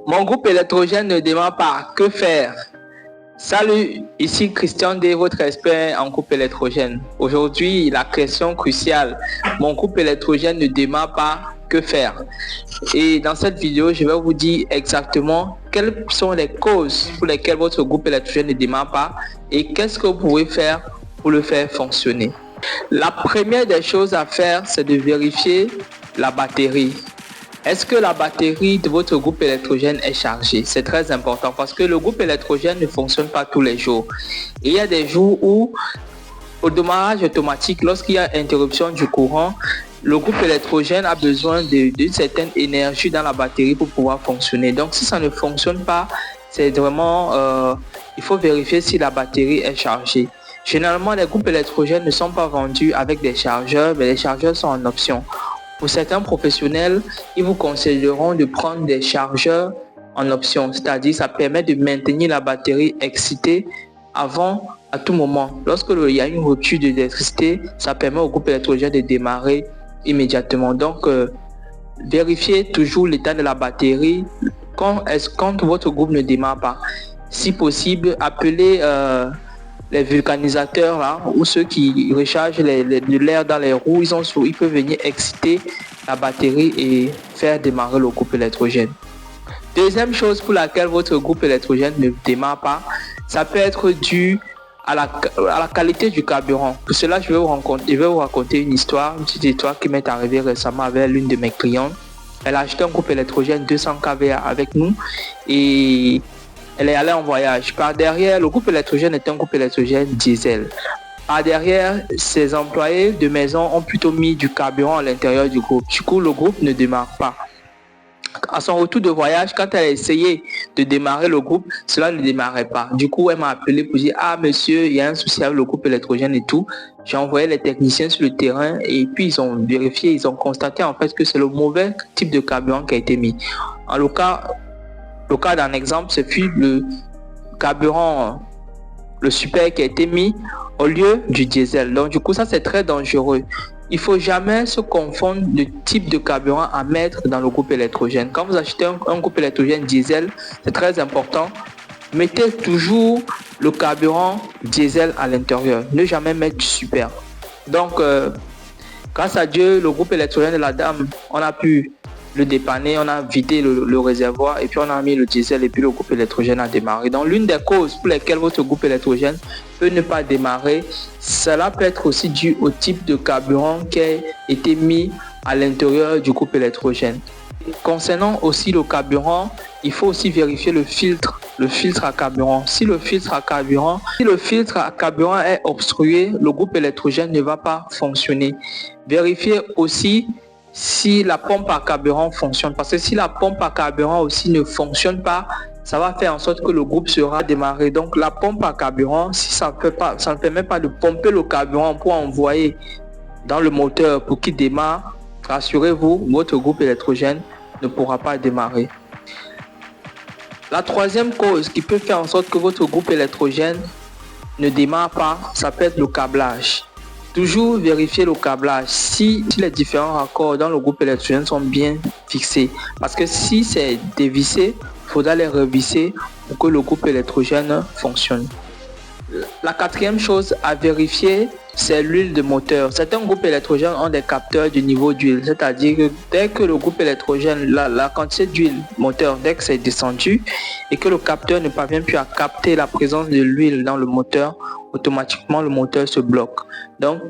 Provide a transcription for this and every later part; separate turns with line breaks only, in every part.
Mon groupe électrogène ne démarre pas. Que faire? Salut, ici Christian D, votre expert en groupe électrogène. Aujourd'hui, la question cruciale. Mon groupe électrogène ne démarre pas. Que faire? Et dans cette vidéo, je vais vous dire exactement quelles sont les causes pour lesquelles votre groupe électrogène ne démarre pas et qu'est-ce que vous pouvez faire pour le faire fonctionner. La première des choses à faire, c'est de vérifier la batterie. Est-ce que la batterie de votre groupe électrogène est chargée? C'est très important parce que le groupe électrogène ne fonctionne pas tous les jours. Et il y a des jours où, au démarrage automatique, lorsqu'il y a interruption du courant, le groupe électrogène a besoin d'une certaine énergie dans la batterie pour pouvoir fonctionner. Donc si ça ne fonctionne pas, c'est vraiment, il faut vérifier si la batterie est chargée. Généralement, les groupes électrogènes ne sont pas vendus avec des chargeurs, mais les chargeurs sont en option. Pour certains professionnels, ils vous conseilleront de prendre des chargeurs en option, c'est-à-dire ça permet de maintenir la batterie excitée avant, à tout moment. Lorsque il y a une rupture d'électricité, ça permet au groupe électrogène de démarrer immédiatement. Donc, vérifiez toujours l'état de la batterie quand votre groupe ne démarre pas. Si possible, appelez les vulcanisateurs là, ou ceux qui rechargent de l'air dans les roues, ils peuvent venir exciter la batterie et faire démarrer le groupe électrogène. Deuxième chose pour laquelle votre groupe électrogène ne démarre pas, ça peut être dû à la qualité du carburant. Pour cela, je vais vous raconter une petite histoire qui m'est arrivée récemment avec l'une de mes clientes. Elle a acheté un groupe électrogène 200 kVA avec nous et elle est allée en voyage. Par derrière, le groupe électrogène est un groupe électrogène diesel. Par derrière, ses employés de maison ont plutôt mis du carburant à l'intérieur du groupe. Du coup, le groupe ne démarre pas. À son retour de voyage, quand elle a essayé de démarrer le groupe, cela ne démarrait pas. Du coup, elle m'a appelé pour dire « Ah monsieur, il y a un souci avec le groupe électrogène et tout ». J'ai envoyé les techniciens sur le terrain et puis ils ont vérifié, ils ont constaté en fait que c'est le mauvais type de carburant qui a été mis. En le cas d'un exemple, ce fut le carburant, le super qui a été mis au lieu du diesel. Donc du coup, ça c'est très dangereux. Il ne faut jamais se confondre le type de carburant à mettre dans le groupe électrogène. Quand vous achetez un groupe électrogène diesel, c'est très important. Mettez toujours le carburant diesel à l'intérieur. Ne jamais mettre du super. Donc, grâce à Dieu, le groupe électrogène de la dame, on a pu le dépanner, on a vidé le réservoir et puis on a mis le diesel et puis le groupe électrogène a démarré. Donc l'une des causes pour lesquelles votre groupe électrogène peut ne pas démarrer, cela peut être aussi dû au type de carburant qui a été mis à l'intérieur du groupe électrogène. Concernant aussi le carburant, il faut aussi vérifier le filtre à carburant. Si le filtre à carburant est obstrué, le groupe électrogène ne va pas fonctionner. Vérifiez aussi si la pompe à carburant fonctionne, parce que si la pompe à carburant aussi ne fonctionne pas, ça va faire en sorte que le groupe sera démarré. Donc la pompe à carburant, si ça ne permet pas de pomper le carburant pour envoyer dans le moteur pour qu'il démarre, rassurez-vous, votre groupe électrogène ne pourra pas démarrer. La troisième cause qui peut faire en sorte que votre groupe électrogène ne démarre pas, ça peut être le câblage. Toujours vérifier le câblage si les différents raccords dans le groupe électrogène sont bien fixés. Parce que si c'est dévissé, il faudra les revisser pour que le groupe électrogène fonctionne. La quatrième chose à vérifier, c'est l'huile de moteur. Certains groupes électrogènes ont des capteurs du niveau d'huile. C'est-à-dire que dès que le groupe électrogène, la quantité d'huile moteur, dès que c'est descendu et que le capteur ne parvient plus à capter la présence de l'huile dans le moteur, automatiquement le moteur se bloque. Donc,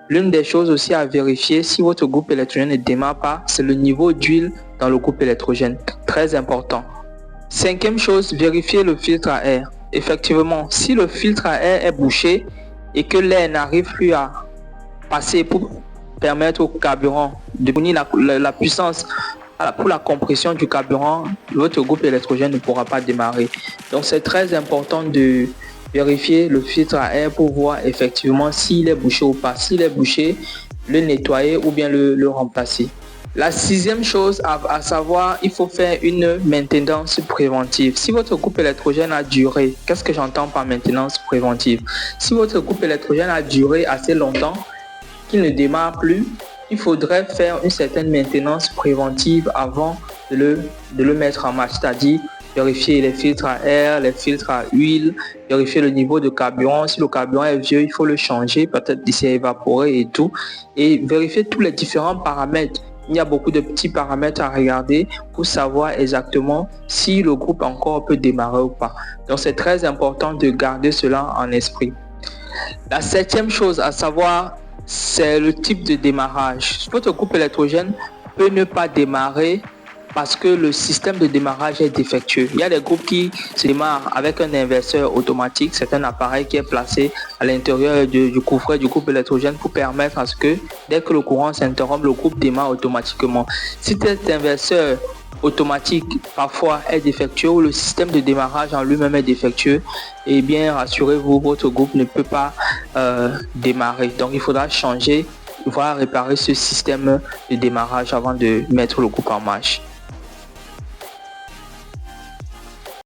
l'une des choses aussi à vérifier si votre groupe électrogène ne démarre pas, c'est le niveau d'huile dans le groupe électrogène. Très important. Cinquième chose, vérifier le filtre à air. Effectivement, si le filtre à air est bouché et que l'air n'arrive plus à passer pour permettre au carburant de fournir la puissance pour la compression du carburant, votre groupe électrogène ne pourra pas démarrer. Donc c'est très important de vérifier le filtre à air pour voir effectivement s'il est bouché ou pas. S'il est bouché, le nettoyer ou bien le remplacer. La sixième chose à savoir, il faut faire une maintenance préventive. Si votre groupe électrogène a duré, qu'est-ce que j'entends par maintenance préventive? Si votre groupe électrogène a duré assez longtemps, qu'il ne démarre plus, il faudrait faire une certaine maintenance préventive avant de le mettre en marche, c'est-à-dire vérifier les filtres à air, les filtres à huile, vérifier le niveau de carburant. Si le carburant est vieux, il faut le changer, peut-être d'ici à évaporer et tout. Et vérifier tous les différents paramètres. Il y a beaucoup de petits paramètres à regarder pour savoir exactement si le groupe encore peut démarrer ou pas. Donc c'est très important de garder cela en esprit. La septième chose à savoir, c'est le type de démarrage. Votre groupe électrogène peut ne pas démarrer parce que le système de démarrage est défectueux. Il y a des groupes qui se démarrent avec un inverseur automatique. C'est un appareil qui est placé à l'intérieur du coffret du groupe électrogène pour permettre à ce que dès que le courant s'interrompt, le groupe démarre automatiquement. Si cet inverseur automatique parfois est défectueux ou le système de démarrage en lui-même est défectueux, eh bien rassurez-vous, votre groupe ne peut pas démarrer. Donc il faudra changer, voire réparer ce système de démarrage avant de mettre le groupe en marche.